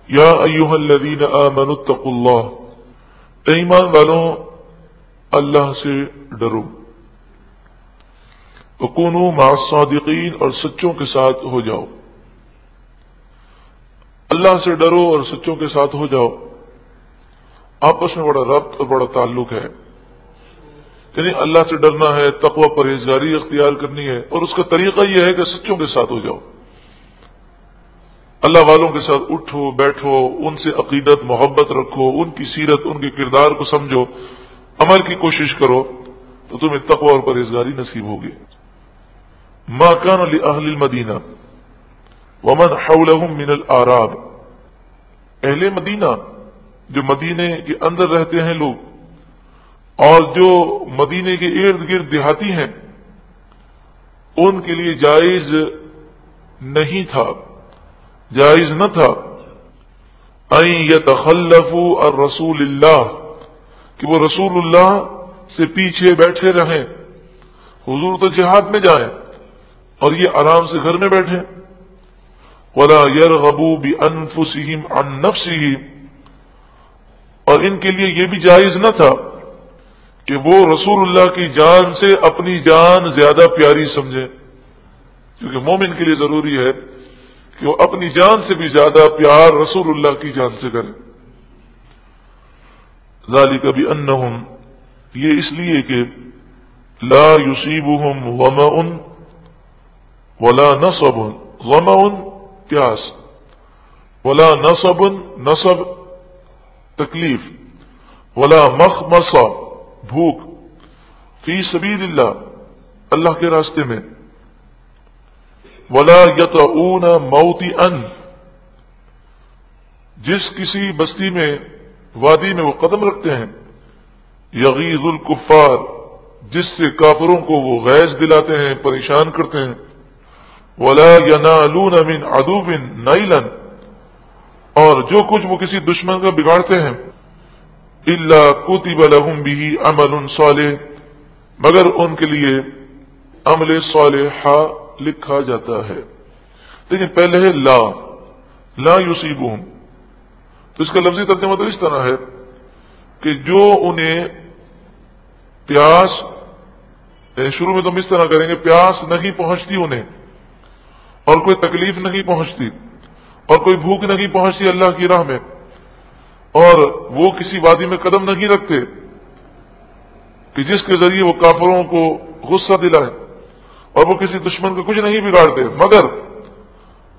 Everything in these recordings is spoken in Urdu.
یا ایھا الذین آمنوا اتقوا اللہ، اے ایمان والوں اللہ سے ڈرو، وکونوا مع الصادقین، اور سچوں کے ساتھ ہو جاؤ۔ اللہ سے ڈرو اور سچوں کے ساتھ ہو جاؤ، آپس میں بڑا ربط اور بڑا تعلق ہے۔ یعنی اللہ سے ڈرنا ہے، تقوی پرہیزگاری اختیار کرنی ہے، اور اس کا طریقہ یہ ہے کہ سچوں کے ساتھ ہو جاؤ۔ اللہ والوں کے ساتھ اٹھو بیٹھو، ان سے عقیدت محبت رکھو، ان کی سیرت ان کے کردار کو سمجھو، عمل کی کوشش کرو، تو تمہیں تقوی اور پرہیزگاری نصیب ہوگی۔ ما کان لأہل المدینہ ومن حولهم من الاعراب، اہل مدینہ جو مدینے کے اندر رہتے ہیں لوگ، اور جو مدینے کے ارد گرد دیہاتی ہیں، ان کے لیے جائز نہیں تھا، جائز نہ تھا ان یتخلفوا عن رسول اللہ، کہ وہ رسول اللہ سے پیچھے بیٹھے رہیں۔ حضور تو جہاد میں جائیں اور یہ آرام سے گھر میں بیٹھیں۔ ولا يرغبوا بانفسهم عن نفسه، اور ان کے لیے یہ بھی جائز نہ تھا کہ وہ رسول اللہ کی جان سے اپنی جان زیادہ پیاری سمجھیں، کیونکہ مومن کے لیے ضروری ہے کہ وہ اپنی جان سے بھی زیادہ پیار رسول اللہ کی جان سے کرے۔ ذالک بانہم، یہ اس لیے کہ لا یصیبہم ظمأ ولا نصب، ظمأ پیاس، ولا نصب نصب تکلیف، ولا مخمصہ بھوک، فی سبیل اللہ اللہ کے راستے میں، ولا یطؤون موطئا، جس کسی بستی میں وادی میں وہ قدم رکھتے ہیں، یغیظ الکفار، جس سے کافروں کو وہ غیظ دلاتے ہیں، پریشان کرتے ہیں، ولا ینالون من عدو نیلا، اور جو کچھ وہ کسی دشمن کا بگاڑتے ہیں، الا کتب لهم به عمل صالح، مگر ان کے لیے عمل صالح لکھا جاتا ہے۔ لیکن پہلے ہے لا یصیبہم، تو اس کا لفظی ترجمہ تو اس طرح ہے کہ جو انہیں پیاس، شروع میں تو ہم اس طرح کریں گے، پیاس نہیں پہنچتی انہیں، اور کوئی تکلیف نہیں پہنچتی، اور کوئی بھوک نہیں پہنچتی اللہ کی راہ میں، اور وہ کسی وادی میں قدم نہیں رکھتے کہ جس کے ذریعے وہ کافروں کو غصہ دلائے، اور وہ کسی دشمن کو کچھ نہیں بگاڑتے، مگر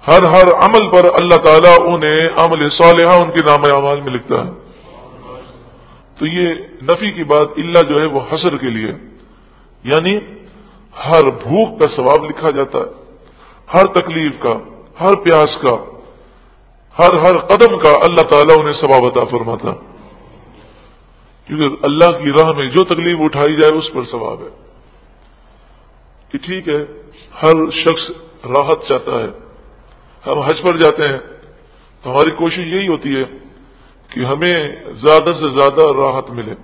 ہر عمل پر اللہ تعالیٰ انہیں عمل صالحہ ان کے نام اعمال میں لکھتا ہے۔ تو یہ نفی کی بات الا جو ہے وہ حصر کے لیے، یعنی ہر بھوک کا ثواب لکھا جاتا ہے، ہر تکلیف کا، ہر پیاس کا، ہر قدم کا اللہ تعالیٰ انہیں ثواب عطا فرماتا، کیونکہ اللہ کی راہ میں جو تکلیف اٹھائی جائے اس پر ثواب ہے۔ کہ ٹھیک ہے ہر شخص راحت چاہتا ہے، ہم حج پر جاتے ہیں تو ہماری کوشش یہی ہوتی ہے کہ ہمیں زیادہ سے زیادہ راحت ملے،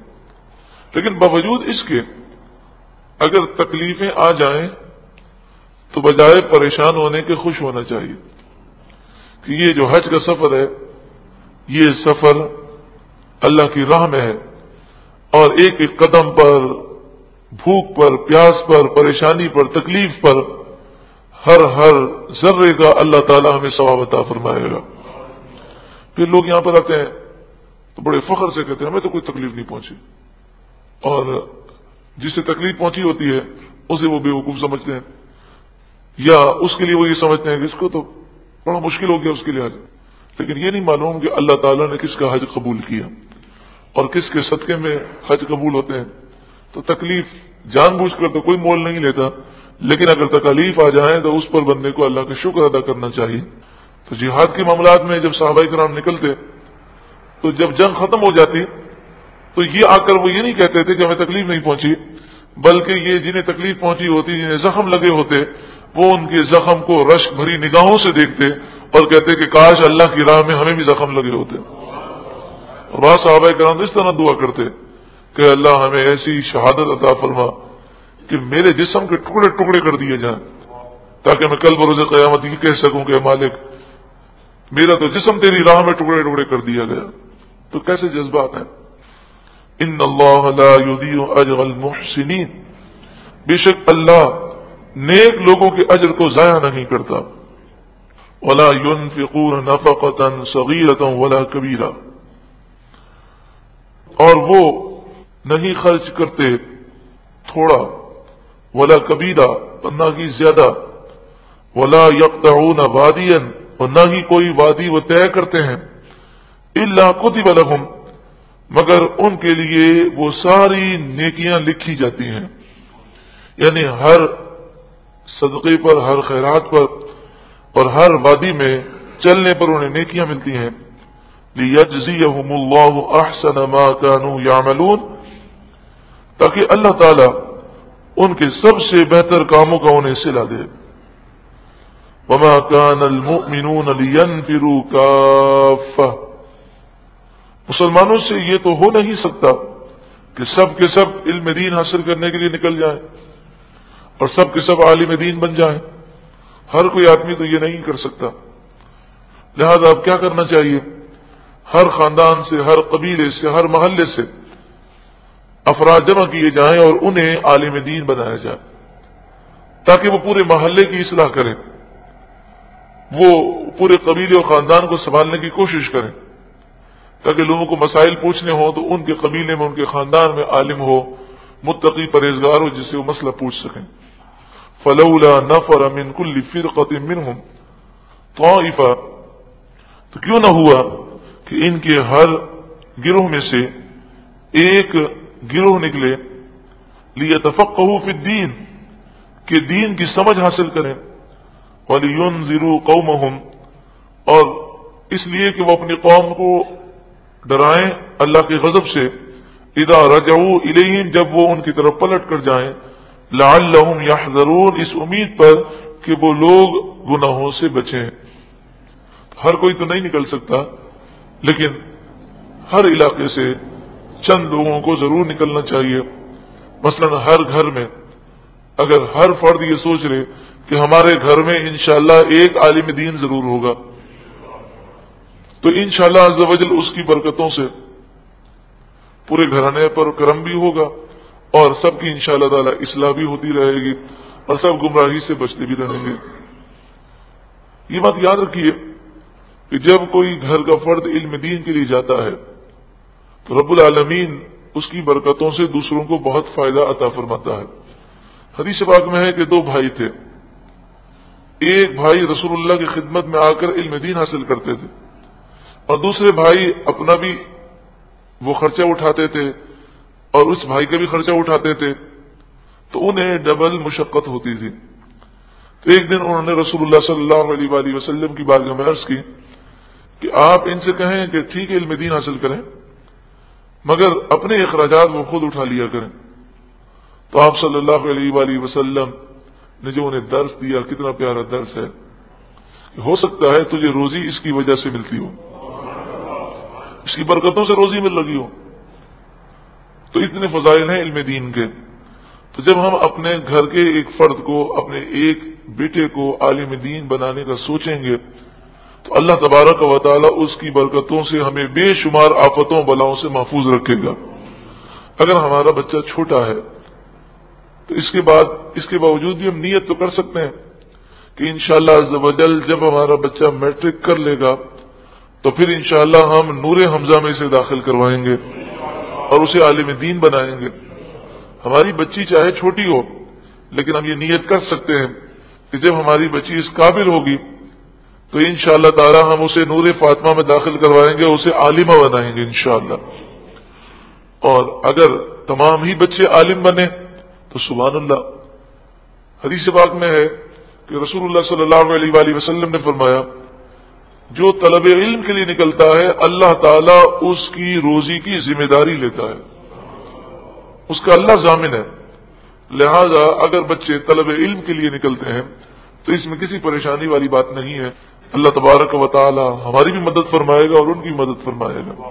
لیکن باوجود اس کے اگر تکلیفیں آ جائیں تو بجائے پریشان ہونے کے خوش ہونا چاہیے کہ یہ جو حج کا سفر ہے یہ سفر اللہ کی راہ میں ہے، اور ایک ایک قدم پر، بھوک پر، پیاس پر، پریشانی پر، تکلیف پر، ہر ذرے کا اللہ تعالیٰ ہمیں ثواب عطا فرمائے گا۔ پھر لوگ یہاں پر آتے ہیں تو بڑے فخر سے کہتے ہیں ہمیں تو کوئی تکلیف نہیں پہنچی، اور جسے تکلیف پہنچی ہوتی ہے اسے وہ بیوقوف سمجھتے ہیں، یا اس کے لیے وہ یہ سمجھتے ہیں کہ اس کو تو بڑا مشکل ہو گیا اس کے لیے حج، لیکن یہ نہیں معلوم کہ اللہ تعالیٰ نے کس کا حج قبول کیا اور کس کے صدقے میں حج قبول ہوتے ہیں۔ تو تکلیف جان بوجھ کر تو کوئی مول نہیں لیتا، لیکن اگر تکلیف آ جائیں تو اس پر بندے کو اللہ کا شکر ادا کرنا چاہیے۔ تو جہاد کے معاملات میں جب صحابہ کرام نکلتے تو جب جنگ ختم ہو جاتی تو یہ آ کر وہ یہ نہیں کہتے تھے کہ ہمیں تکلیف نہیں پہنچی، بلکہ یہ جنہیں تکلیف پہنچی ہوتی، جنہیں زخم لگے ہوتے، وہ ان کے زخم کو رشک بھری نگاہوں سے دیکھتے اور کہتے کہ کاش اللہ کی راہ میں ہمیں بھی زخم لگے ہوتے۔ اور بعض صحابہ کرام اس طرح دعا کرتے کہ اللہ ہمیں ایسی شہادت عطا فرما کہ میرے جسم کے ٹکڑے ٹکڑے کر دیے جائیں، تاکہ میں کل بروز قیامت یہ کہہ سکوں کہ مالک میرا تو جسم تیری راہ میں ٹکڑے ٹکڑے کر دیا گیا. تو کیسے جذبات ہیں. ان اللہ لا یضیع اجر المحسنین، بے شک اللہ نیک لوگوں کے اجر کو ضائع نہیں کرتا. ولا ينفقون نفقة صغيرة ولا كبيرة، اور وہ نہیں خرچ کرتے تھوڑا، ولا کبیرہ اور نہ ہی زیادہ، ولا يقطعون واديا اور نہ ہی کوئی وادی وہ طے کرتے ہیں، الا كتب لهم مگر ان کے لیے وہ ساری نیکیاں لکھی جاتی ہیں. یعنی ہر صدقے پر، ہر خیرات پر اور ہر وادی میں چلنے پر انہیں نیکیاں ملتی ہیں. لِيَجْزِيَهُمُ اللَّهُ أَحْسَنَ مَا كَانُوا يَعْمَلُونَ، تاکہ اللہ تعالی ان کے سب سے بہتر کاموں کا انہیں صلہ دے. وَمَا كَانَ الْمُؤْمِنُونَ لِيَنْفِرُوا كَافَّةً، مسلمانوں سے یہ تو ہو نہیں سکتا کہ سب کے سب علم دین حاصل کرنے کے لیے نکل جائیں اور سب کے سب عالم دین بن جائیں. ہر کوئی آدمی تو یہ نہیں کر سکتا. لہذا اب کیا کرنا چاہیے؟ ہر خاندان سے، ہر قبیلے سے، ہر محلے سے افراد جمع کیے جائیں اور انہیں عالم دین بنایا جائے، تاکہ وہ پورے محلے کی اصلاح کریں، وہ پورے قبیلے اور خاندان کو سنبھالنے کی کوشش کریں، تاکہ لوگوں کو مسائل پوچھنے ہوں تو ان کے قبیلے میں، ان کے خاندان میں عالم ہو، متقی پرہیزگار ہو، جس سے وہ مسئلہ پوچھ سکیں. فلولا نفر من كل فرقة منهم طائفة، تو کیوں نہ ہوا کہ ان کے ہر گروہ میں سے ایک گروہ نکلے، لیتفقهوا فی الدین، کہ دین کی سمجھ حاصل کریں، ولینذروا قومهم، اور اس لیے کہ وہ اپنی قوم کو ڈرائیں اللہ کے غضب سے، اذا رجعوا الیہم، جب وہ ان کی طرف پلٹ کر جائیں، لعلہم یحذرون، اس امید پر کہ وہ لوگ گناہوں سے بچیں. ہر کوئی تو نہیں نکل سکتا، لیکن ہر علاقے سے چند لوگوں کو ضرور نکلنا چاہیے. مثلا ہر گھر میں اگر ہر فرد یہ سوچ لے کہ ہمارے گھر میں انشاءاللہ ایک عالم دین ضرور ہوگا، تو انشاءاللہ عز و جل اس کی برکتوں سے پورے گھرانے پر کرم بھی ہوگا اور سب کی انشاءاللہ تعالی اصلاح بھی ہوتی رہے گی اور سب گمراہی سے بچتے بھی رہیں گے. یہ بات یاد رکھیے کہ جب کوئی گھر کا فرد علم دین کے لیے جاتا ہے تو رب العالمین اس کی برکتوں سے دوسروں کو بہت فائدہ عطا فرماتا ہے. حدیث پاک میں ہے کہ دو بھائی تھے، ایک بھائی رسول اللہ کی خدمت میں آ کر علم دین حاصل کرتے تھے اور دوسرے بھائی اپنا بھی وہ خرچہ اٹھاتے تھے اور اس بھائی کا بھی خرچہ اٹھاتے تھے، تو انہیں ڈبل مشقت ہوتی تھی. تو ایک دن انہوں نے رسول اللہ صلی اللہ علیہ وآلہ وسلم کی بارگاہ میں عرض کی کہ آپ ان سے کہیں کہ ٹھیک ہے علم دین حاصل کریں مگر اپنے اخراجات وہ خود اٹھا لیا کریں. تو آپ صلی اللہ علیہ وآلہ وسلم نے جو انہیں درس دیا، کتنا پیارا درس ہے کہ ہو سکتا ہے تجھے روزی اس کی وجہ سے ملتی ہو، اس کی برکتوں سے روزی مل لگی ہو. تو اتنے فضائل ہیں علم دین کے. تو جب ہم اپنے گھر کے ایک فرد کو، اپنے ایک بیٹے کو عالم دین بنانے کا سوچیں گے تو اللہ تبارک و تعالی اس کی برکتوں سے ہمیں بے شمار آفتوں بلاؤں سے محفوظ رکھے گا. اگر ہمارا بچہ چھوٹا ہے تو اس کے باوجود بھی ہم نیت تو کر سکتے ہیں کہ انشاءاللہ عز و جل جب ہمارا بچہ میٹرک کر لے گا تو پھر انشاءاللہ ہم نور حمزہ میں اسے داخل کروائیں گے اور اسے عالم دین بنائیں گے. ہماری بچی چاہے چھوٹی ہو لیکن ہم یہ نیت کر سکتے ہیں کہ جب ہماری بچی اس قابل ہوگی تو انشاءاللہ تعالی ہم اسے نور فاطمہ میں داخل کروائیں گے، اسے عالمہ بنائیں گے انشاءاللہ. اور اگر تمام ہی بچے عالم بنے تو سبحان اللہ. حدیث پاک میں ہے کہ رسول اللہ صلی اللہ علیہ وآلہ وسلم نے فرمایا جو طلب علم کے لیے نکلتا ہے اللہ تعالیٰ اس کی روزی کی ذمہ داری لیتا ہے، اس کا اللہ ضامن ہے. لہذا اگر بچے طلب علم کے لیے نکلتے ہیں تو اس میں کسی پریشانی والی بات نہیں ہے. اللہ تبارک و تعالی ہماری بھی مدد فرمائے گا اور ان کی مدد فرمائے گا.